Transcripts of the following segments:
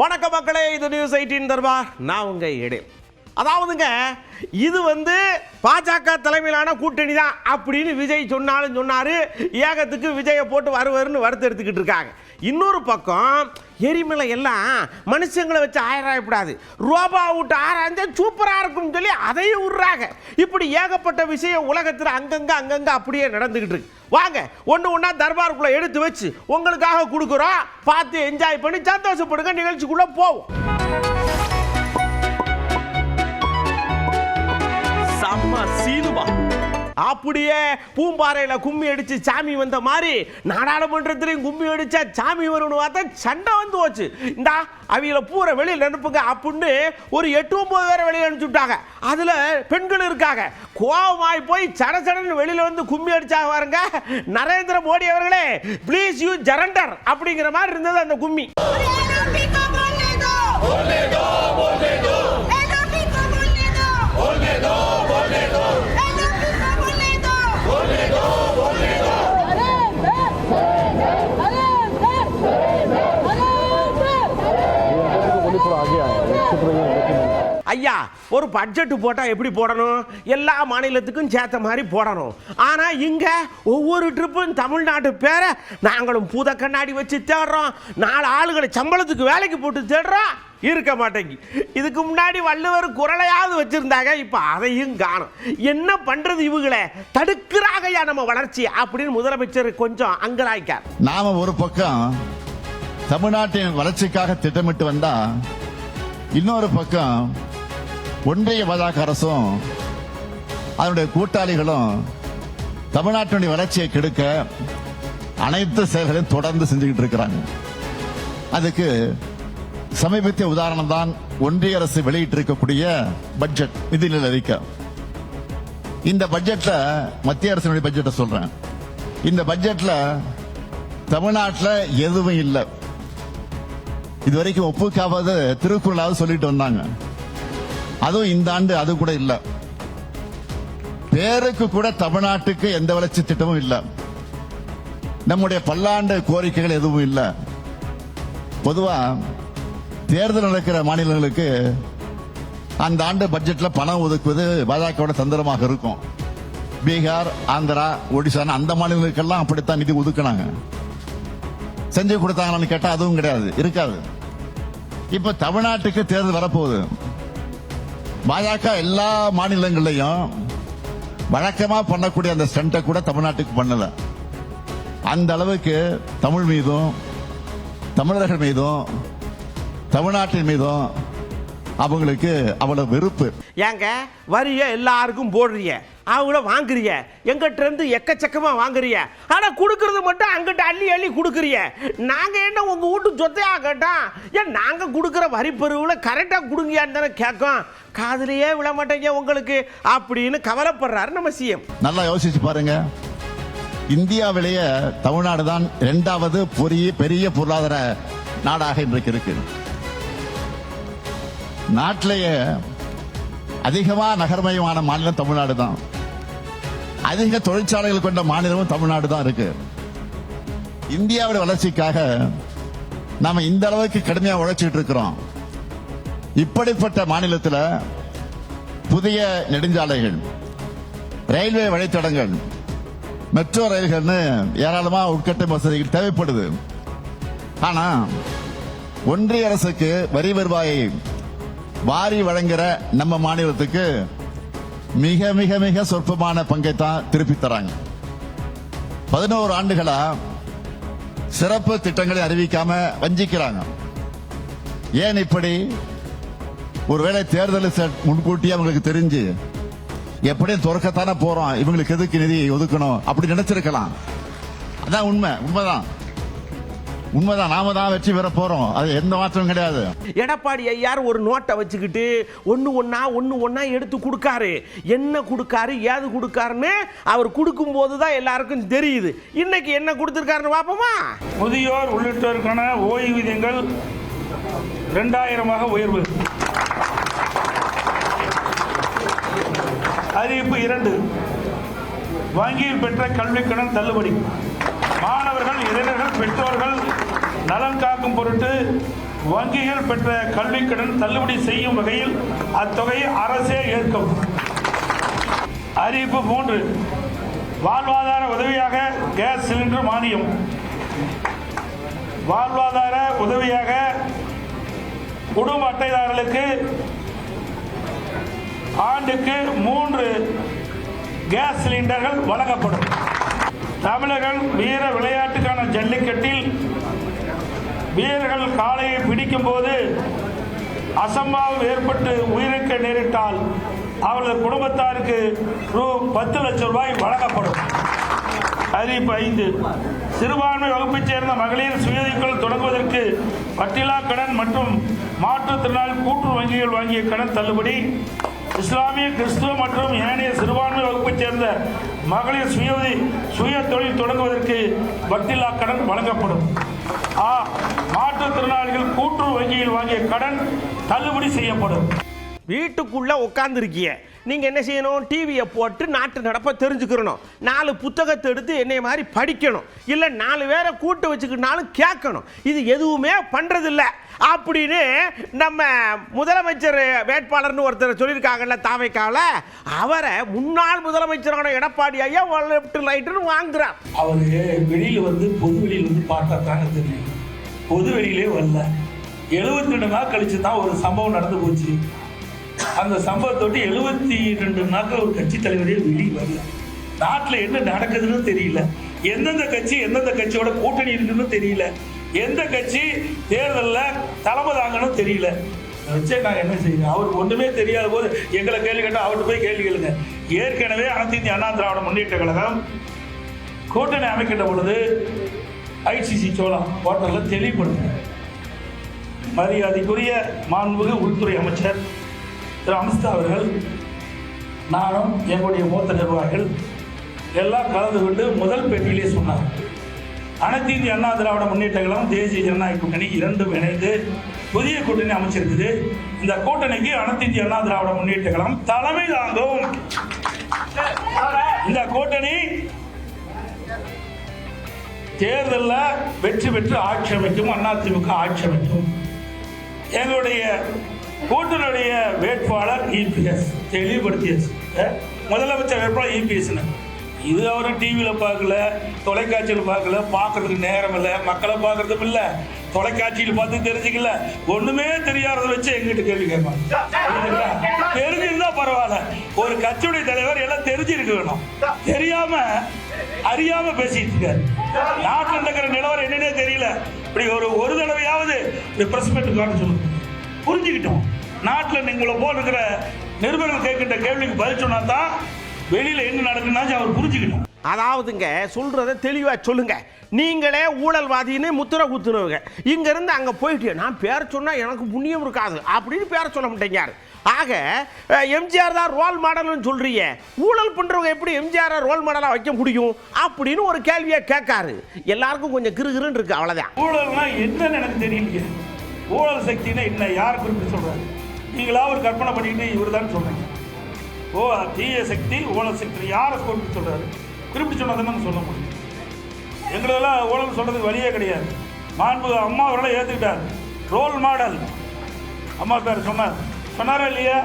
வணக்க மக்களே, இது நியூஸ் 18 தர்பார். நான் உங்க எடே. அதாவதுங்க, இது பாஜக தலைமையிலான கூட்டணி தான் அப்படின்னு விஜய் சொன்னாலும் சொன்னாரு. ஏகத்துக்கு விஜயை போட்டு வருவருன்னு வறுத்து எடுத்துக்கிட்டு இருக்காங்க. இன்னொரு பக்கம் எரிமலை எல்லாம் மனுஷங்களை வச்சு ஆராயப்படாது, ரோபா விட்டு ஆராய்ஞ்சா சூப்பராக இருக்கும்னு சொல்லி அதையும் விடுறாங்க. இப்படி ஏகப்பட்ட விஷயம் உலகத்தில் அங்கங்க அப்படியே நடந்துக்கிட்டு இருக்கு. வாங்க ஒன்று ஒன்றா தர்பாருக்குள்ளே எடுத்து வச்சு உங்களுக்காக கொடுக்குறோம். பார்த்து என்ஜாய் பண்ணி சந்தோஷப்படுங்க. நிகழ்ச்சிக்குள்ளே போவோம். செம்ம சீனுபா. அப்படியே பூம்பாறையில கும்மி அடிச்சு சாமி வந்த மாதிரி நாடாளுமன்றத்திலையும் கும்மி அடிச்சா சாமி வரும்னு பார்த்தா சண்டை வந்து போச்சு. இந்த அவிகளை பூரா வெளியில் அனுப்புங்க அப்படின்னு ஒரு 8-9 பேரை வெளியில் அனுப்பிச்சுட்டாங்க. அதுல பெண்கள் இருக்காங்க. கோவமாய் போய் சடசடன்னு வெளியில வந்து கும்மி அடிச்சாங்க பாருங்க. நரேந்திர மோடி அவர்களே, ப்ளீஸ் யூ ஜரண்டர் அப்படிங்கிற மாதிரி இருந்தது அந்த கும்மி. ஐயா, ஒரு பட்ஜெட் போட்டா எப்படி போடணும்? எல்லா மாநிலத்துக்கும் சேர்த்த மாதிரி போடணும். ஆனா இங்க ஒவ்வொரு ட்ரிப்பும் தமிழ்நாட்டு பேரை நாங்களும் பூத கண்ணாடி வச்சு தேடுறோம். 4 ஆளுகளை சம்பளத்துக்கு வேலைக்கு போட்டு தேடுறோம். இருக்க மாட்டேங்கி. இதுக்கு முன்னாடி வள்ளுவர் குரலையாவது வச்சிருந்தாங்க, இப்ப அதையும் காணும். என்ன பண்றது? இவங்களை தடுக்கிறாங்கயா நம்ம வளர்ச்சி அப்படின்னு முதலமைச்சர் கொஞ்சம் அங்கலாய்க்கார். நாம ஒரு பக்கம் தமிழ்நாட்டின் வளர்ச்சிக்காக திட்டமிட்டு வந்தா, இன்னொரு பக்கம் ஒன்றிய பாஜக அரசும் அதனுடைய கூட்டாளிகளும் தமிழ்நாட்டினுடைய வளர்ச்சியை கெடுக்க அனைத்து செயல்களையும் தொடர்ந்து செஞ்சுக்கிட்டு இருக்கிறாங்க. அதுக்கு சமீபத்திய உதாரணம் தான் ஒன்றிய அரசு வெளியிட்டிருக்கக்கூடிய பட்ஜெட், நிதிநிலை அறிக்கை. இந்த பட்ஜெட்ல, மத்திய அரசினுடைய பட்ஜெட்டை சொல்றேன், இந்த பட்ஜெட்ல தமிழ்நாட்டில் எதுவும் இல்லை. இதுவரைக்கும் ஒப்புக்காவது திருக்குறளாவது சொல்லிட்டு வந்தாங்க. அதுவும் இந்த ஆண்டு அது கூட இல்ல. பேருக்கு கூட தமிழ்நாட்டுக்கு எந்த வளர்ச்சி திட்டமும் இல்ல. நம்முடைய பல்லாண்டு கோரிக்கைகள் எதுவும் இல்ல. பொதுவா தேர்தல் நடக்கிற மாநிலங்களுக்கு அந்த ஆண்டு பட்ஜெட்ல பணம் ஒதுக்குவது பாஜகவோட தந்திரமாக இருக்கும். பீகார், ஆந்திரா, ஒடிசா அந்த மாநிலங்களுக்கெல்லாம் அப்படித்தான் நிதி ஒதுக்கினாங்க. செஞ்சு கொடுத்தாங்கன்னு கேட்டா அதுவும் கிடையாது, இருக்காது. இப்ப தமிழ்நாட்டுக்கு தேர்தல் வரப்போகுது. பாஜக எல்லா மாநிலங்களையும் வழக்கமா பண்ணக்கூடிய அந்த ஸ்டண்டை கூட தமிழ்நாட்டுக்கு பண்ணல. அந்த அளவுக்கு தமிழ் மீதும் தமிழர்கள் மீதும் தமிழ்நாட்டின் மீதும் அவங்களுக்கு அவ்வளவு வெறுப்பு. ஏங்க வரிய எல்லாருக்கும் போடுறீங்க, அவங்கள வாங்குறீங்க, எங்கிட்ட இருந்து எக்கச்சக்கமா வாங்குறீங்க. ஆனா கொடுக்கறது மட்டும் அங்கிட்ட அள்ளி அள்ளி கொடுக்குறீங்க. நாங்க என்ன உங்க வீட்டு சொத்தையா கேட்டோம்? ஏன் நாங்க கொடுக்குற வரி பெருவுல கரெக்டா கொடுங்கயான்னு தானே கேட்கும். காதுலயே விழ மாட்டேங்க உங்களுக்கு அப்படின்னு கவலைப்படுறாரு நம்ம சிஎம். நல்லா யோசிச்சு பாருங்க. இந்தியாவிலேயே தமிழ்நாடு தான் 2வது பெரிய பொருளாதார நாடாக இன்றைக்கு இருக்கு. நாட்டிலேயே அதிகமா நகர்மயமான மாநிலம் தமிழ்நாடு தான். அதிக தொழிற்சாலைகள் கொண்ட மாநிலமும் தமிழ்நாடு தான் இருக்கு. இந்தியாவுடைய வளர்ச்சிக்காக நாம இந்த அளவுக்கு கடுமையா உழைச்சிட்டு இருக்கிறோம். இப்படிப்பட்ட மாநிலத்தில் புதிய நெடுஞ்சாலைகள், ரயில்வே வழித்தடங்கள், மெட்ரோ ரயில்கள்னு ஏராளமா உட்கட்ட வசதிகள் தேவைப்படுது. ஆனா ஒன்றிய அரசுக்கு வரி வருவாயை வாரி வழங்குற நம்ம மாநிலத்துக்கு மிக மிக மிக சொற்பமான பங்கை தான் திருப்பி தராங்க. 11 ஆண்டுகளா சிறப்பு திட்டங்களை அறிவிக்காம வஞ்சிக்கிறாங்க. ஏன் இப்படி? ஒருவேளை தேர்தல் முன்கூட்டியே அவங்களுக்கு தெரிஞ்சு எப்படியும் துறக்கத்தானே போறோம், இவங்களுக்கு எதுக்கு நிதி ஒதுக்கணும் அப்படி நினைச்சிருக்கலாம். அதான் உண்மைதான். நாம தான் வெற்றி பெற போறோம், அது எந்த மாற்றமும் கிடையாது. எடப்பாடி ஐயார் ஒரு நோட்டை வச்சுக்கிட்டு ஒன்னு ஒன்னா எடுத்து கொடுக்காரு. என்ன கொடுக்காரு, ஏது கொடுக்காருன்னு அவர் கொடுக்கும் போதுதான் எல்லாருக்கும் தெரியுது. இன்னைக்கு என்ன கொடுத்திருக்காருன்னு பாப்போமா? முதியோர் உள்ளிட்டோருக்கான ஓய்வூதியங்கள் 2000 உயர்வு. அறிவிப்பு 2. வங்கியில் பெற்ற கல்விக்கடன் தள்ளுபடி. மாணவர்கள், இளைஞர்கள், பெற்றோர்கள் நலன் காக்கும் பொருட்டு வங்கிகள் பெற்ற கல்விக்கடன் தள்ளுபடி செய்யும் வகையில் அத்தொகையை அரசே ஏற்கும். அறிவிப்பு 3. வாழ்வாதார உதவியாக கேஸ் சிலிண்டர் மானியம். வாழ்வாதார உதவியாக குடும்ப அட்டைதாரர்களுக்கு ஆண்டுக்கு 3 கேஸ் சிலிண்டர்கள் வழங்கப்படும். தமிழர்கள் வீர விளையாட்டுக்கான ஜல்லிக்கட்டில் வீரர்கள் காளையை பிடிக்கும் போது அசம்பாவிதம் ஏற்பட்டு உயிரிழக்க நேரிட்டால் அவரது குடும்பத்தாருக்கு ₹10 லட்சம் வழங்கப்படும். அறிவிப்பு 5. சிறுபான்மை வகுப்பைச் சேர்ந்த மகளிர் சுயதொழில் தொடங்குவதற்கு பட்டியலா கடன் மற்றும் மாற்றுத்திறனாளி கூட்டுறவு வங்கிகள் வாங்கிய கடன் தள்ளுபடி. இஸ்லாமிய, கிறிஸ்துவ மற்றும் ஏனைய சிறுபான்மை வகுப்பைச் சேர்ந்த மகளிர் சுய தொழில் தொடங்குவதற்கு வட்டில்லா கடன் வழங்கப்படும். மாற்றுத்திறனாளிகள் கூட்டுறவு வங்கியில் வாங்கிய கடன் தள்ளுபடி செய்யப்படும். வீட்டுக்குள்ள உட்காந்துருக்கிய நீங்க என்ன செய்யணும்? டிவியை போட்டு நாட்டு நடப்ப தெரிஞ்சுக்கணும். 4 புத்தகத்தை எடுத்து என்னைய மாதிரி படிக்கணும். இல்ல 4 பேரை கூட்டு வச்சுக்கிட்டாலும் கேட்கணும். இது எதுவுமே பண்றதில்ல அப்படின்னு நம்ம முதலமைச்சர் வேட்பாளர்னு ஒருத்தர் சொல்லியிருக்காங்கல்ல தாவைக்கால, அவரை முன்னாள் முதலமைச்சரான எடப்பாடி ஐயா லெஃப்ட் ரைட்டுன்னு வாங்குறார். அவரு வெளியில பொது வெளியில பார்த்தாங்க தெரியும். பொது வெளியிலே வரல. 72 நாள் கழிச்சு தான் ஒரு சம்பவம் நடந்து போச்சு. அந்த சம்பவத்தோட்டு 72 நாட்கள் ஒரு கட்சி தலைவரே வெளியே வரல. நாட்டில் என்ன நடக்குதுன்னு தெரியல. எந்தெந்த கட்சியோட கூட்டணி இருக்குன்னு தெரியல. எந்த கட்சி தேர்தலில் தலைமை தாங்கன்னு தெரியல. வச்சே நாங்கள் என்ன செய்யணும்? அவருக்கு ஒன்றுமே தெரியாத போது எங்களை கேள்வி கேட்டால் அவர்கிட்ட போய் கேள்வி கேளுங்க. ஏற்கனவே அனைத்து இந்திய அண்ணா திராவிட முன்னேற்ற கழகம் கூட்டணி அமைக்கின்ற பொழுது ஐசிசி சோழா ஹோட்டலில் தெளிவுபடுத்தினார். மரியாதைக்குரிய மாண்புமிகு உள்துறை அமைச்சர் திரு அமித்ஷா அவர்கள், நானும் எங்களுடைய மூத்த நிர்வாகிகள் எல்லாம் கலந்து கொண்டு முதல் பேட்டியிலே சொன்னார், அனைத்து இந்திய அண்ணா திராவிட முன்னேற்ற கழகம் தேசிய ஜனநாயக கூட்டணி இரண்டும் இணைந்து புதிய கூட்டணி அமைச்சிருக்குது. இந்த கூட்டணிக்கு அனைத்து இந்திய அண்ணா திராவிட முன்னேற்ற கழகம் தலைமை தாங்கும். இந்த கூட்டணி தேர்தலில் வெற்றி பெற்று ஆட்சி அமைக்கும். அதிமுக ஆட்சி அமைக்கும். எங்களுடைய கூட்டணியுடைய வேட்பாளர் இபிஎஸ் தெளிவுபடுத்தியாச்சு. முதலமைச்சர் வேட்பாளர் இபிஎஸ். இது அவரும் டிவியில் பார்க்கல, தொலைக்காட்சியில் பார்க்கல, பார்க்கறதுக்கு நேரம் இல்லை, மக்களை பார்க்கறதும் இல்லை, தொலைக்காட்சியில் பார்த்து தெரிஞ்சுக்கல, ஒண்ணுமே தெரியாததை வச்சு எங்கிட்ட கேள்வி கேட்பாங்க. தெரிஞ்சிருந்தா பரவாயில்ல. ஒரு கட்சியுடைய தலைவர் எல்லாம் தெரிஞ்சிருக்க வேணும். தெரியாம அறியாம பேசிட்டு இருக்காரு. நாட்டில் நடக்கிற நிலவரம் என்னன்னே தெரியல. இப்படி ஒரு தடவையாவது பிரஸ் மீட் காட்ட சொல்லுங்க, புரிஞ்சுக்கிட்டோம். நாட்டில் நீங்களை போல் இருக்கிற நிருபர்கள் கேட்கின்ற கேள்விக்கு பதில் சொன்னா தான் வெளியில என்ன நடக்குன்னா அவர் புரிஞ்சுக்கணும். அதாவதுங்க சொல்றதை தெளிவா சொல்லுங்க. நீங்களே ஊழல்வாதின்னு முத்திர குத்துனவங்க, இங்க இருந்து அங்க போயிட்டு நான் பேர சொன்னா எனக்கு புண்ணியம் இருக்காது அப்படின்னு பேர சொல்ல மாட்டேங்க. ஆக எம்ஜிஆர் தான் ரோல் மாடல்னு சொல்றீங்க, ஊழல் பண்றவங்க எப்படி எம்ஜிஆர் ரோல் மாடலா வைக்க முடியும் அப்படின்னு ஒரு கேள்வியை கேட்காரு. எல்லாருக்கும் கொஞ்சம் கிருகிருன்னு இருக்கு, அவ்வளவுதான். ஊழல்னா என்னன்னு எனக்கு தெரியலையே. ஊழல் சக்தினா என்ன, யார் குறிப்பிட்டு சொல்றாரு? நீங்களா ஒரு கற்பனை பண்ணிட்டு இவர் தான் சொல்றீங்க. தீய சக்தி ஊழல் சக்தி யாரை குறிப்பிட்டு சொல்றாரு? குறிப்பிட்டு சொன்னதுன்னு சொல்ல முடியும். எங்களெல்லாம் ஊழல் சொல்றதுக்கு வழியே கிடையாது. மாண்பு அம்மா அவர்களை ஏற்றுக்கிட்டார். ரோல் மாடல் அம்மா பேர் சொன்னாரா இல்லையா?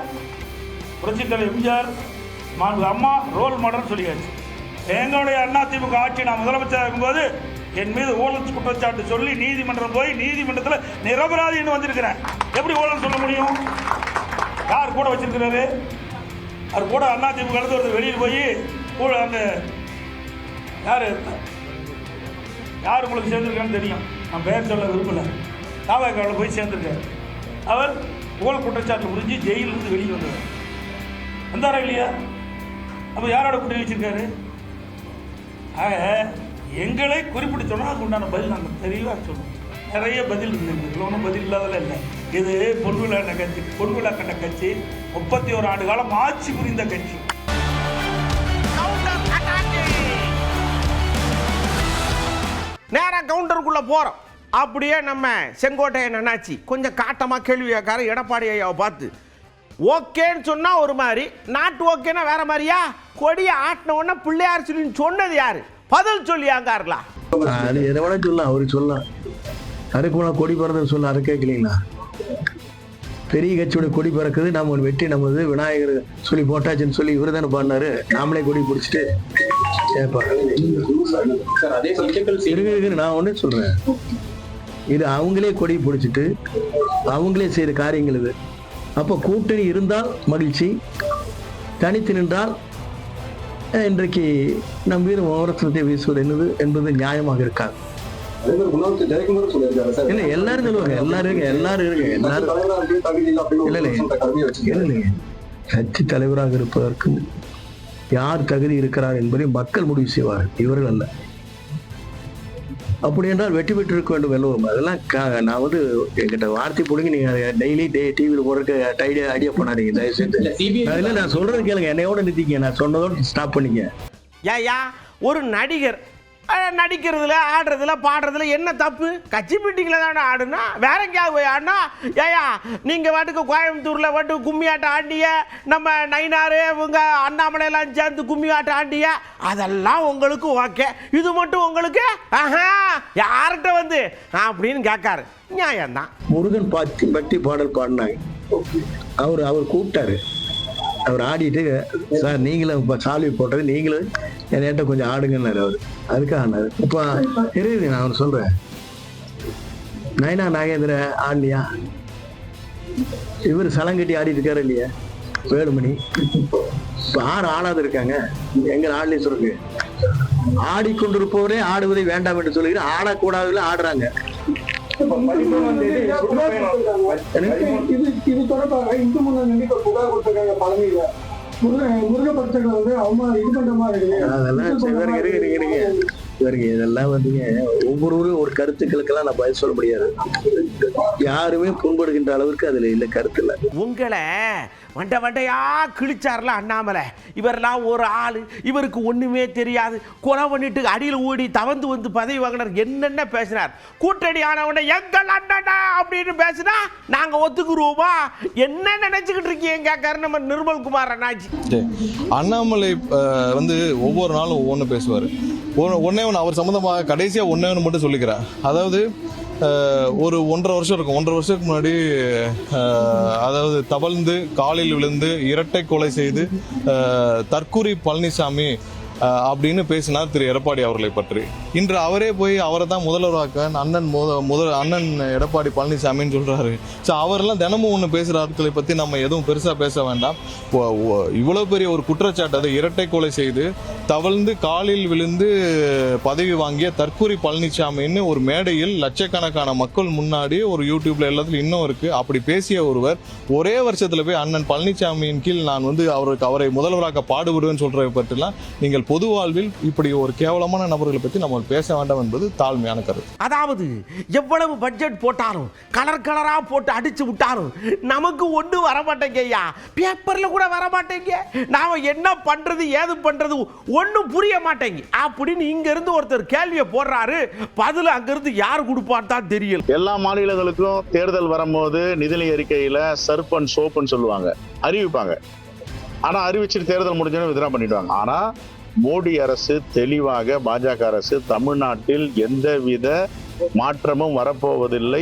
புரட்சித் தலைவர் எம்ஜிஆர், மாண்பு அம்மா ரோல் மாடல் சொல்லியாச்சு. எங்களுடைய அதிமுக ஆட்சி நான் முதலமைச்சராக இருக்கும்போது என் மீது ஊழல் குற்றச்சாட்டு சொல்லி நீதிமன்றம் போய் நீதிமன்றத்தில் நிரபராதின்னு வந்திருக்கிறேன். எப்படி ஊழல் சொல்ல முடியும்? யார் கூட வச்சிருக்கிறாரு? அவர் கூட அதிமுக ஒருத்தர் வெளியில் போய் அந்த யார் உங்களுக்கு சேர்ந்துருக்கான்னு தெரியும், நான் பெயர் சொல்ல விரும்பல. தாவாக்காவில் போய் சேர்ந்துருக்காரு. அவர் ஊழல் குற்றச்சாட்டு புரிஞ்சு ஜெயிலிருந்து வெளியே வந்தார். வந்தாரா இல்லையா? அப்போ யாரோட கூட்டணி வச்சிருக்காரு? ஆக எங்களை குறிப்பிட்டு சொன்னால் அதுக்கு உண்டான பதில் நாங்கள் தெளிவாக சொல்லுவோம். நிறைய பதில் இருக்குது, ஒன்றும் பதில் இல்லாதெல்லாம் இல்லை. இது பொன்விழா கட்சி, பொன்விழா கண்ட கட்சி, 31 ஆண்டு காலம் ஆட்சி புரிந்த கட்சி. நேரா கவுண்டருக்குள்ள போறோம். அப்படியே நம்ம செங்கோட்டையன் அண்ணாச்சி கொஞ்சம் காட்டமா கேள்வி கேட்காரு எடப்பாடி ஐயாவை பார்த்து. ஓகேன்னு சொன்னா ஒரு மாதிரி, நாட்டு ஓகேன்னா வேற மாதிரியா? கொடியை ஆட்டின உடனே பிள்ளையார் சொல்லி சொன்னது யாரு? பதில் சொல்லியாங்காருங்களா? அது எதை விட சொல்லலாம், அவரு சொல்லலாம். அதுக்கு போனால் கொடி பறந்து சொல்ல அதை கேட்கலீங்களா? பெரிய கட்சியோட கொடி பறக்குது, நம்ம ஒன்று வெட்டி நமது விநாயகர் சொல்லி போட்டாச்சுன்னு சொல்லி இவர் தானே பாடினாரு. நாமளே கொடி பிடிச்சிட்டு நான் ஒன்னே சொல்றேன், இது அவங்களே கொடி பிடிச்சிட்டு அவங்களே செய்த காரியங்கள் இது. அப்போ கூட்டணி இருந்தால் மகிழ்ச்சி, தனித்து நின்றால் இன்றைக்கு நம் வீர விமர்சனத்தை வீசுவது என்னது என்பது நியாயமாக இருக்காது. இல்ல எல்லாரும் சொல்லுவாங்க, எல்லாரும் கட்சி தலைவராக இருப்பதற்கு யார் தகுதி இருக்கிறார் என்பதை மக்கள் முடிவு செய்வார், இவர்கள் அல்ல. அப்படி என்றால் வெற்றி பெற்று இருக்க வேண்டும் எல்லோரும். அதெல்லாம் நான் வந்து என்கிட்ட வார்த்தை பிடிங்க, நீங்க டெய்லி டிவியில் போடுறதுக்கு ஐடியா பண்ணாதீங்க தயவு செஞ்சு. அதில் நான் சொல்றது கேளுங்க, என்னையோட நிறுத்திக்க, நான் சொன்னதோட ஸ்டாப் பண்ணிக்க. ஏயா ஒரு நடிகர் நடிக்கிறதுல ஆடுறதுல பாடுறதுல என்ன தப்பு? கட்சி மீட்டிங்கில் தானே ஆடுனா, வேற எங்கேயாவது போய் ஆடினா? ஏயா நீங்கள் வாட்டுக்கு கோயம்புத்தூரில் வாட்டுக்கு கும்மி ஆட்டம் ஆண்டிய, நம்ம நயினார் இவங்க அண்ணாமலையெல்லாம் சேர்ந்து கும்மி ஆட்டம் ஆண்டிய, அதெல்லாம் உங்களுக்கு ஓகே. இது மட்டும் உங்களுக்கு யார்கிட்ட வந்து அப்படின்னு கேட்காரு, நியாயம்தான். முருகன் பக்தி பாடல் பாடினாங்க, அவர் கூப்பிட்டாரு, அவர் ஆடிட்டு, சார் நீங்களும் சால்வி போட்டது நீங்களும் என்கிட்ட கொஞ்சம் ஆடுங்கன்னாரு. அவர் அதுக்காக ஆனாரு. இப்போ இருக்குது, நான் அவர் சொல்றேன், நயனா நாகேந்திர ஆடலையா? இவர் சலங்கட்டி ஆடிட்டு இருக்காரு இல்லையா? வேலுமணி இப்போ ஆடாது இருக்காங்க, எங்க ஆடலையே சொல்லுங்க. ஆடிக்கொண்டிருப்பவரே ஆடுவதை வேண்டாம் என்று சொல்லுகிறேன், ஆடக்கூடாதுல ஆடுறாங்க. இது தொடர்பாக இந்து முன்னணி புகார் கொடுத்திருக்காங்க பழனியில. முருக பக்தர்கள் வந்து அவங்க இது பண்ற மாதிரி இதெல்லாம் வந்துங்க ஒவ்வொருவரும் ஒரு கருத்துக்களுக்கெல்லாம் நான் பதில் சொல்ல முடியாது. யாருமே புண்படுகின்ற அளவுக்கு அதுல இல்ல கருத்து இல்ல. உங்களை வண்டையா கிழிச்சார்ல அண்ணாமலை, இவரெல்லாம் ஒரு ஆளு, இவருக்கு ஒண்ணுமே தெரியாது, கொலை பண்ணிட்டு அடியில் ஓடி தவந்து வந்து பதவி வாங்கினார், என்னென்ன பேசினார். கூட்டணி ஆனவன எங்கள் அண்ணனா அப்படின்னு பேசினா நாங்க ஒத்துக்குருவோமா? என்ன நினைச்சுக்கிட்டு இருக்கீங்க கேட்காரு நம்ம நிர்மல் குமார் அண்ணாச்சி. அண்ணாமலை வந்து ஒவ்வொரு நாளும் ஒவ்வொன்று பேசுவார். ஒன்னே ஒன்று அவர் சம்மந்தமாக கடைசியாக ஒன்றே ஒன்று மட்டும் சொல்லிக்கிறேன். அதாவது ஒரு 1.5 வருஷம் இருக்கும், 1.5 வருஷத்துக்கு முன்னாடி அதாவது தவழ்ந்து காலில் விழுந்து இரட்டை கொலை செய்து தற்கூரி பழனிசாமி அப்படின்னு பேசினார் திரு எடப்பாடி அவர்களை பற்றி. இன்று அவரே போய் அவரை தான் முதல்வராக்க அண்ணன் எடப்பாடி பழனிசாமின்னு சொல்றாரு. ஸோ அவரெல்லாம் தினமும் ஒன்று பேசுகிற ஆட்களை பற்றி நம்ம எதுவும் பெருசாக பேச வேண்டாம். இவ்வளோ பெரிய ஒரு குற்றச்சாட்டு, அதை இரட்டை கொலை செய்து தவழ்ந்து காலில் விழுந்து பதவி வாங்கிய தற்கூரி பழனிசாமின்னு ஒரு மேடையில் லட்சக்கணக்கான மக்கள் முன்னாடி ஒரு யூடியூப்ல எல்லாத்துலையும் இன்னும் இருக்கு. அப்படி பேசிய ஒருவர் ஒரே வருஷத்துல போய் அண்ணன் பழனிசாமியின் கீழ் நான் வந்து அவரை முதல்வராக்க பாடுபடுவேன்னு சொல்றதை பற்றிலாம் நீங்கள் பொது வாழ்வில் இப்படி ஒரு கேவலமான நபர்களை பற்றி நம்ம பேச வேண்டாம் என்பது தாழ்மையான கருத்து. அதாவது எவ்வளவு பட்ஜெட் போட்டாலும் கலரா போட்டு அடிச்சு விட்டாலும் நமக்கு ஒண்ணு வர மாட்டேங்க ஐயா, பேப்பர்ல கூட வர மாட்டேங்க, நாம என்ன பண்றது ஏது பண்றது ஒன்னும் புரிய மாட்டேங்க அப்படின்னு இங்க இருந்து ஒருத்தர் கேள்வியை போடுறாரு, பதில் அங்க இருந்து யார் கொடுப்பான்னு தான் தெரியல. எல்லா மாநிலங்களுக்கும் தேர்தல் வரும்போது நிதிநிலை அறிக்கையில சர்ப் அண்ட் சோப்புன்னு சொல்லுவாங்க, அறிவிப்பாங்க. ஆனா அறிவிச்சுட்டு தேர்தல் முடிஞ்சோன்னு வித்ரா பண்ணிடுவாங்க. ஆனா மோடி அரசு தெளிவாக, பாஜக அரசு தமிழ்நாட்டில் எந்தவித மாற்றமும் வரப்போவதில்லை,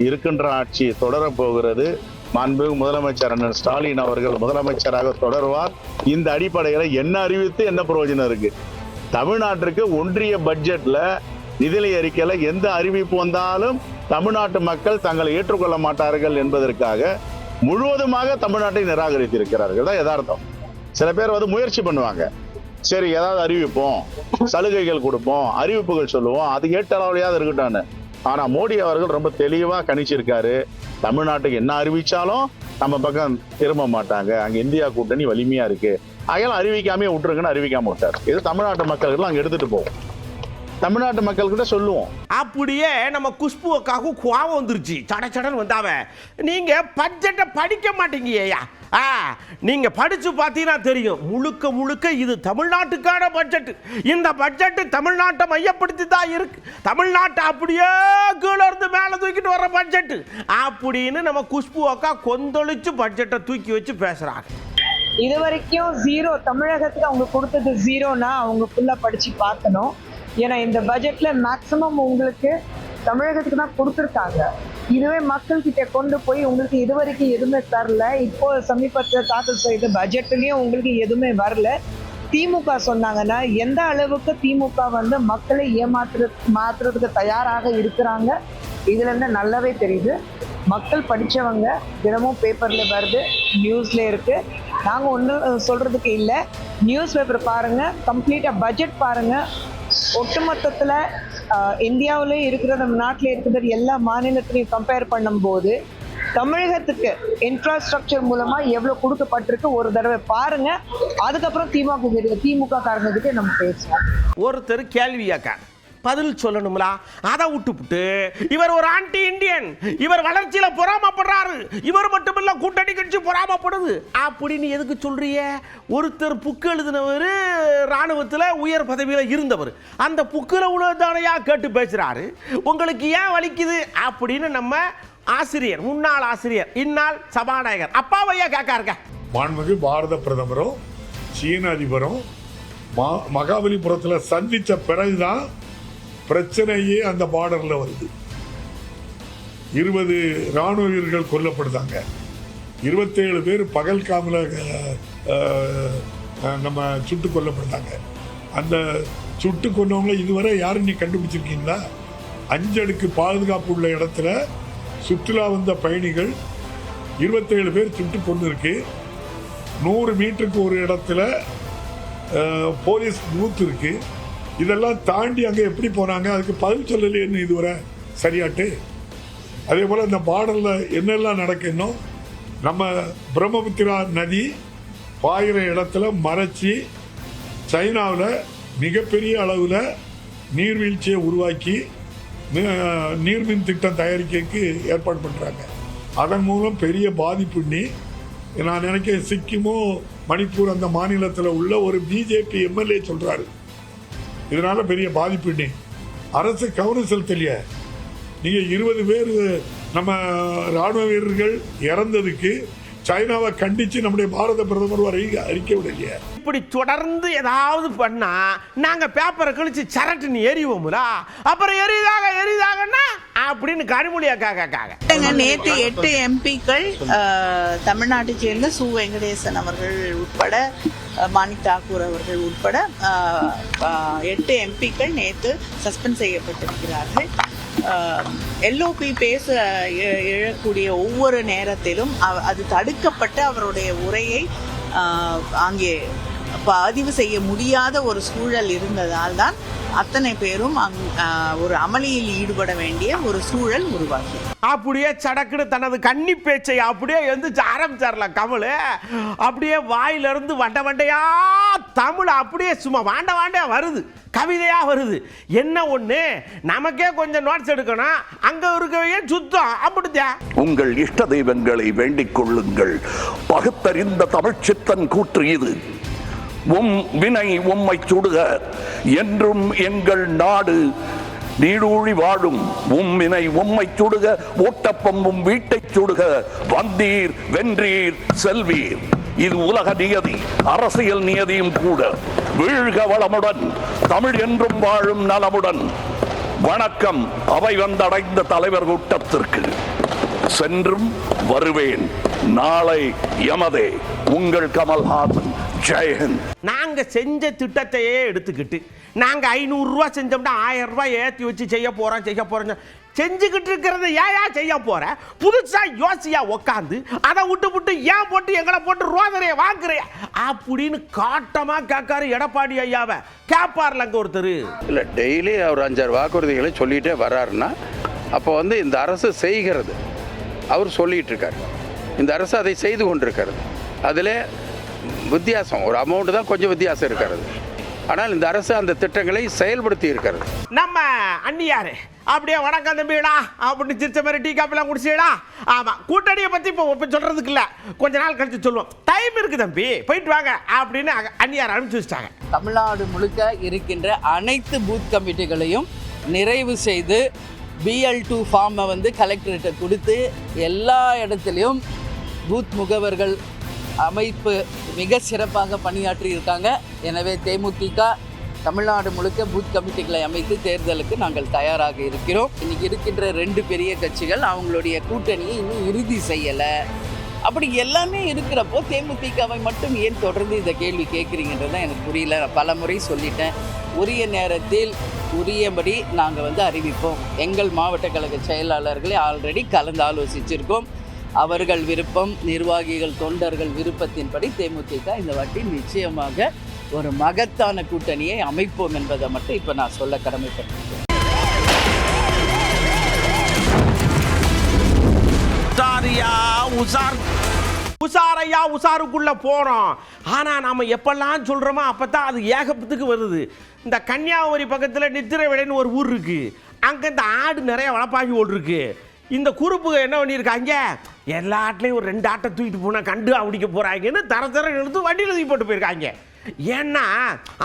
இருக்கின்ற ஆட்சி தொடரப்போகிறது, மாண்புமிகு முதலமைச்சர் அண்ணன் ஸ்டாலின் அவர்கள் முதலமைச்சராக தொடர்வார். இந்த அடிப்படையில என்ன அறிவித்து என்ன பிரயோஜனம் இருக்கு? தமிழ்நாட்டிற்கு ஒன்றிய பட்ஜெட்ல நிதிநிலை அறிக்கையில எந்த அறிவிப்பு வந்தாலும் தமிழ்நாட்டு மக்கள் தங்களை ஏற்றுக்கொள்ள மாட்டார்கள் என்பதற்காக முழுவதுமாக தமிழ்நாட்டை நிராகரித்திருக்கிறார்கள் தான் யதார்த்தம். சில பேர் வந்து முயற்சி பண்ணுவாங்க, சரி ஏதாவது அறிவிப்போம், சலுகைகள் கொடுப்போம், அறிவிப்புகள் சொல்லுவோம், அது ஏற்றளவுலையாவது இருக்கட்டான்னு. ஆனா மோடி அவர்கள் ரொம்ப தெளிவா கணிச்சிருக்காரு, தமிழ்நாட்டுக்கு என்ன அறிவிச்சாலும் நம்ம பக்கம் திரும்ப மாட்டாங்க, அங்க இந்தியா கூட்டணி வலிமையா இருக்கு, அதெல்லாம் அறிவிக்காமே விட்டுருக்குன்னு அறிவிக்காம விட்டார். இது தமிழ்நாட்டு மக்கள்கிட்ட அங்க எடுத்துட்டு போவோம், தமிழ்நாட்டு மக்கள்கிட்ட சொல்லுவோம். அப்படியே நம்ம குஷ்புவுக்காக கோவம் வந்துருச்சு, சடச்சடன் வந்தாவ. நீங்க பட்ஜெட்டை படிக்க மாட்டீங்க ஐயா, நீங்க படிச்சு பார்த்தீங்கன்னா தெரியும், முழுக்க முழுக்க இது தமிழ்நாட்டுக்கான பட்ஜெட். இந்த பட்ஜெட் தமிழ்நாட்டை மையப்படுத்தி தான் இருக்கு, தமிழ்நாட்டை அப்படியே கீழே இருந்து மேலே தூக்கிட்டு வர பட்ஜெட் அப்படின்னு நம்ம குஷ்பு அக்கா கொந்தளிச்சு பட்ஜெட்டை தூக்கி வச்சு பேசுறாங்க. இது வரைக்கும் 0 தமிழகத்துக்கு அவங்க கொடுத்தது 0னா அவங்க ஃபுல்லாக படித்து பார்க்கணும். ஏன்னா இந்த பட்ஜெட்டில் மேக்ஸிமம் உங்களுக்கு தமிழகத்துக்கு தான் கொடுத்துருக்காங்க. இதுவே மக்கள் கிட்ட கொண்டு போய் உங்களுக்கு இதுவரைக்கும் எதுவுமே தரல. இப்போ சமீபத்தில் தாக்கல் செய்த பட்ஜெட்லயும் உங்களுக்கு எதுவுமே வரல. திமுக சொன்னாங்கன்னா எந்த அளவுக்கு திமுக வந்து மக்களை மாத்துறதுக்கு தயாராக இருக்கிறாங்க இதுல இருந்து நல்லாவே தெரியுது. மக்கள் படிச்சவங்க, தினமும் பேப்பர்ல வருது, நியூஸ்ல இருக்கு. நாங்க ஒன்றும் சொல்றதுக்கு இல்லை. நியூஸ் பேப்பர் பாருங்க, கம்ப்ளீட்டா பட்ஜெட் பாருங்க. ஒட்டுமொத்தத்துல இந்தியாவிலே இருக்கிற நம்ம நாட்டில் இருக்கிற எல்லா மாநிலத்திலையும் கம்பேர் பண்ணும்போது தமிழகத்துக்கு இன்ஃப்ராஸ்ட்ரக்சர் மூலமா எவ்வளவு கொடுக்கப்பட்டிருக்கு ஒரு தடவை பாருங்க. அதுக்கப்புறம் திமுக காரங்க கிட்ட நம்ம பேசுவோம். ஒருத்தர் கேள்வியாக்க பதில் சொல்லணும்ல, அதை விட்டுப்புட்டு இவர் ஒரு ஆன்டி இந்தியன், இவர் வளர்ச்சியில பொறாமப்படுறாரு, இவர் மட்டுமில்ல கூட்டணி கட்சி பொறாமப்படுது அப்படின்னு எதுக்கு சொல்றிய? ஒருத்தர் புக்கு எழுதினவர், ராணுவத்தில் உயர் பதவியில் இருந்தவர், அந்த புக்கில் உள்ளதானையா கேட்டு பேசுறாரு. உங்களுக்கு ஏன் வலிக்குது அப்படின்னு நம்ம ஆசிரியர், முன்னாள் ஆசிரியர், இந்நாள் சபாநாயகர் அப்பாவையா கேட்காருங்க. மாண்புமிகு பாரத பிரதமரும் சீன அதிபரும் மகாபலிபுரத்தில் சந்திச்ச பிறகுதான் பிரச்சனையே அந்த பார்டர்ல வருது. 20 ராணுவ வீரர்கள் கொல்லப்படுதாங்க. 27 பேர் பகல்காமில் நம்ம சுட்டு கொல்லப்படுதாங்க. அந்த சுட்டு கொண்டவங்களை இதுவரை யாரும் நீ கண்டுபிடிச்சிருக்கீங்களா? 5 அடுக்கு பாதுகாப்பு உள்ள இடத்துல சுற்றுலா வந்த பயணிகள் 27 பேர் சுட்டு கொண்டு இருக்கு. 100 மீட்டருக்கு ஒரு இடத்துல போலீஸ் பூத் இருக்கு. இதெல்லாம் தாண்டி அங்கே எப்படி போனாங்க? அதுக்கு பதில் சொல்லலைன்னு இதுவரை சரியாட்டு. அதே போல் இந்த பார்டரில் என்னெல்லாம் நடக்கணும்? நம்ம பிரம்மபுத்திரா நதி பாயிற இடத்துல மறைச்சி சைனாவில் மிகப்பெரிய அளவில் நீர்வீழ்ச்சியை உருவாக்கி நீர்மின் திட்டம் தயாரிக்கிறதுக்கு ஏற்பாடு பண்ணுறாங்க. அதன் மூலம் பெரிய பாதிப்பு. நான் நினைக்கிறேன் சிக்கிமோ மணிப்பூர் அந்த மாநிலத்தில் உள்ள ஒரு பிஜேபி எம்எல்ஏ சொல்கிறாரு, இதனால பெரிய பாதிப்பு. அரசு கவனம் செலுத்தலையே. நீங்க 20 பேர் நம்ம ராணுவ வீரர்கள் இறந்ததுக்கு சைனாவை கண்டிச்சு நம்முடைய பாரத பிரதமர் வரை அறிக்கை விடலையே. இப்படி தொடர்ந்து ஏதாவது பண்ணா நாங்க பேப்பரை கழிச்சு சரட்டுன்னு எரிவோம்ல, அப்புறம் எரிதாகன்னா அப்படின்னு கனிமொழியாக்காக நேற்று 8 எம்பிக்கள் தமிழ்நாட்டை சேர்ந்த சு வெங்கடேசன் அவர்கள் உட்பட, மாணிக் தாக்கூர் அவர்கள் உட்பட 8 எம்பிக்கள் நேற்று சஸ்பெண்ட் செய்யப்பட்டிருக்கிறார்கள். எல்ஓபி பேச எழக்கூடிய ஒவ்வொரு நேரத்திலும் அது தடுக்கப்பட்டு அவருடைய உரையை அங்கே பதிவு செய்ய முடியாத ஒரு சூழல் இருந்ததால் தான் அத்தனை பேரும் ஒரு அமளியில் ஈடுபட வேண்டிய ஒரு சூழல் உருவாகி அப்படியே சடக்குன்னு தனது கன்னி பேச்சை அப்படியே எழுந்து ஆரம்பிச்சார்ல கமல். அப்படியே வாயிலிருந்து வண்டையா தமிழ் அப்படியே சும்மா வாண்டையா வருது, கவிதையா வருது. என்ன ஒண்ணு நமக்கே கொஞ்சம் நோட்ஸ் எடுக்கணும், அங்க இருக்கவே சுத்தம் அப்படித்தான். உங்கள் இஷ்ட தெய்வங்களை வேண்டிக் கொள்ளுங்கள், பகுத்தறிந்த தமிழ்ச்சித்தன் கூற்று இது. வினை உம்மை சுடுக என்றும் எங்கள் நாடு நீடூழி வாழும். வினை உம்மை சுடுக ஓட்டப்பம் வீட்டை சுடுக, வந்தீர் வென்றீர் செல்வீர். இது உலக நியதி, அரசியல் நியதியும் கூட. வீழ்க வளமுடன், தமிழ் என்றும் வாழும் நலமுடன். வணக்கம் அவை வந்தடைந்த தலைவர் கூட்டத்திற்கு. சென்றும் வருவேன், நாளை எமதே. உங்கள் கமல்ஹாசன். ஜெயஹிந்த். நாங்க செஞ்ச திட்டத்தையே எடுத்துக்கிட்டு நாங்க 500 ரூபா செஞ்சோம்னா 1000 ரூபாய் ஏற்றி வச்சு செய்ய போறோம் செஞ்சுக்கிட்டு இருக்கிறத ஏன் செய்ய போற? புதுசா யோசியா உக்காந்து அதை விட்டு ஏன் போட்டு எங்களை போட்டு ரோதனைய வாங்குற அப்படின்னு காட்டமா கேட்காரு எடப்பாடி ஐயாவை. கேப்பார்லங்க ஒருத்தர். இல்ல டெய்லி அவர் 5-6 வாக்குறுதிகளை சொல்லிட்டே வர்றாருன்னா அப்போ இந்த அரசு செய்கிறது அவர் சொல்லிட்டு இருக்காரு. இந்த அரசு அதை செய்து கொண்டிருக்கிறது. அதில் வித்தியாசம், ஒரு அமௌண்ட் தான் கொஞ்சம் வித்தியாசம் இருக்கிறது. ஆனால் இந்த அரசு அந்த திட்டங்களை செயல்படுத்தி இருக்கிறது. நம்ம அண்ணியாரு அப்படியே வணக்கம் தம்பிடா அப்படின்னு சிரிச்ச மாதிரி டீ காப்பிலாம் குடிச்சிடா. ஆமா, கூட்டணியை பத்தி இப்போ சொல்றதுக்கு இல்ல, கொஞ்ச நாள் கழிச்சு சொல்லுவோம். டைம் இருக்கு தம்பி, போயிட்டு வாங்க அப்படின்னு அண்ணியார் அனுப்பிச்சு வச்சிட்டாங்க. தமிழ்நாடு முழுக்க இருக்கின்ற அனைத்து பூத் கமிட்டிகளையும் நிறைவு செய்து BL2 ஃபார்மை கலெக்டர்கிட்ட கொடுத்து எல்லா இடத்துலையும் பூத் முகவர்கள் அமைப்பு மிக சிறப்பாக பணியாற்றி இருக்காங்க. எனவே தேமுதிக தமிழ்நாடு முழுக்க பூத் கமிட்டிகளை அமைத்து தேர்தலுக்கு நாங்கள் தயாராக இருக்கிறோம். இன்னைக்கு இருக்கின்ற 2 பெரிய கட்சிகள் அவங்களுடைய கூட்டணியை இன்னும் இறுதி செய்யலை. அப்படி எல்லாமே இருக்கிறப்போ தேமுதிகவை மட்டும் ஏன் தொடர்ந்து இந்த கேள்வி கேட்குறீங்கன்றதான் எனக்கு புரியல. நான் பல முறை சொல்லிட்டேன். உரிய நேரத்தில் உரியபடி நாங்கள் அறிவிப்போம். எங்கள் மாவட்ட கழக செயலாளர்களை ஆல்ரெடி கலந்து ஆலோசிச்சிருக்கோம். அவர்கள் விருப்பம், நிர்வாகிகள், தொண்டர்கள் விருப்பத்தின்படி தேமுதிக இந்த வாட்டி நிச்சயமாக ஒரு மகத்தான கூட்டணியை அமைப்போம் என்பதை மட்டும் இப்போ நான் சொல்ல கடமைப்பட்டிருக்கேன். உசாரையா உசாருக்குள்ள போறோம். ஆனா நாம எப்பெல்லாம் சொல்றோமோ அப்பதான் அது ஏகப்பத்துக்கு வருது. இந்த கன்னியாகுமரி பக்கத்துல நித்திரவிடைன்னு ஒரு ஊர் இருக்கு. அங்க இந்த ஆடு நிறைய வளப்பாகி ஓடு இருக்கு. இந்த குறுப்புக என்ன பண்ணியிருக்காங்க, எல்லா ஆட்லையும் ஒரு 2 ஆட்டை தூக்கிட்டு போனா கண்டு அடிக்க போறாங்கன்னு தர எடுத்து வண்டியில் தூக்கி போட்டு போயிருக்காங்க. ஏன்னா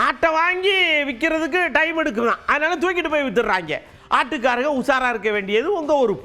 ஆட்டை வாங்கி விற்கிறதுக்கு டைம் எடுக்குதான், அதனால தூக்கிட்டு போய் வித்துடுறாங்க. ஆட்டுக்காரங்க உஷாரா இருக்க வேண்டியது உங்க ஒரு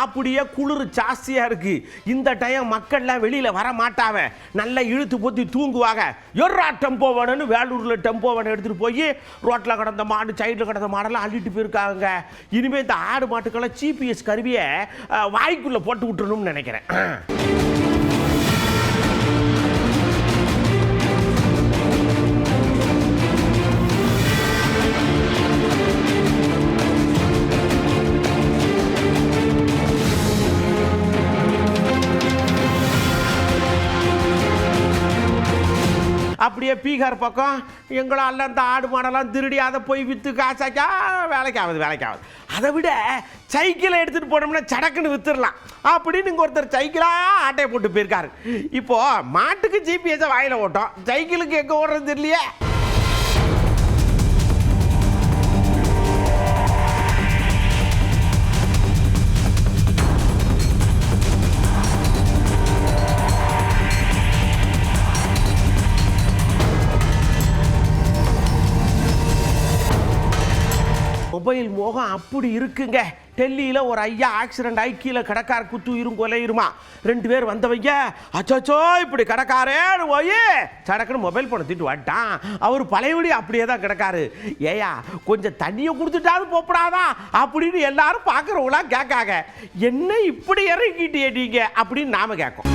அப்படியே குளிர் ஜாஸ்தியா இருக்கு. இந்த டைம் மக்கள்லாம் வெளியில வர மாட்டாவ, நல்லா இழுத்து போத்தி தூங்குவாங்க. எர்ரா டெம்போ வேணும்னு வேலூர்ல டெம்போ வேணும் எடுத்துட்டு போய் ரோட்ல கடந்த மாடு, சைட்ல கடந்த மாடெல்லாம் அள்ளிட்டு போயிருக்காங்க. இனிமே இந்த ஆடு மாட்டுக்கெல்லாம் ஜிபிஎஸ் கருவியை வாய்க்குள்ள போட்டு விட்டுறணும்னு நினைக்கிறேன். அப்படியே பீகார் பக்கம் எங்களால் அந்த ஆடு மாடெல்லாம் திருடி அதை போய் விற்று காசாக்கா வேலைக்காகுது. அதை விட சைக்கிளை எடுத்துகிட்டு போனோம்னா சடக்குன்னு வித்துடலாம் அப்படின்னு இங்கே ஒருத்தர் சைக்கிளாக ஆட்டையை போட்டு போயிருக்காரு. இப்போது மாட்டுக்கு ஜிபிஎஸை வாயில் ஓட்டோம், சைக்கிளுக்கு எங்கே ஓடுறது தெரியலையே. மொபைல் மோகம் அப்படி இருக்குங்க. டெல்லியில் ஒரு ஐயா ஆக்சிடென்ட் ஆகி கீழே கடக்கார குத்துயிரும் கொலையிருமா. 2 பேர் வந்தவங்க அச்சோ இப்படி கடக்காரேன்னு போய் சடக்குன்னு மொபைல் போனை தூக்கிட்டு வந்துட்டான். அவர் பழையபடி அப்படியே தான் கிடக்காரு. ஏயா கொஞ்சம் தண்ணியை கொடுத்துட்டாது போப்படாதா அப்படின்னு எல்லாரும் பார்க்குறவங்களாம் கேட்காங்க. என்ன இப்படி இறங்கிட்டே நீங்க அப்படின்னு நாம கேட்கோம்.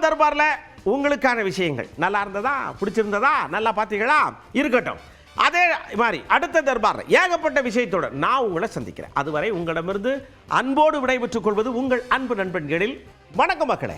தர்பார்ல உங்களுக்கான விஷயங்கள் நல்லா இருந்ததா, பிடிச்சிருந்ததா, நல்லா பார்த்தீங்களா? இருக்கட்டும். அதே மாதிரி அடுத்த தர்பார் ஏகப்பட்ட விஷயத்தோட நான் உங்களை சந்திக்கிறேன். அதுவரை உங்களிடமிருந்து அன்போடு விடைபெற்றுக் கொள்வது உங்கள் அன்பு நண்பன்களில் வணக்கம் மக்களே.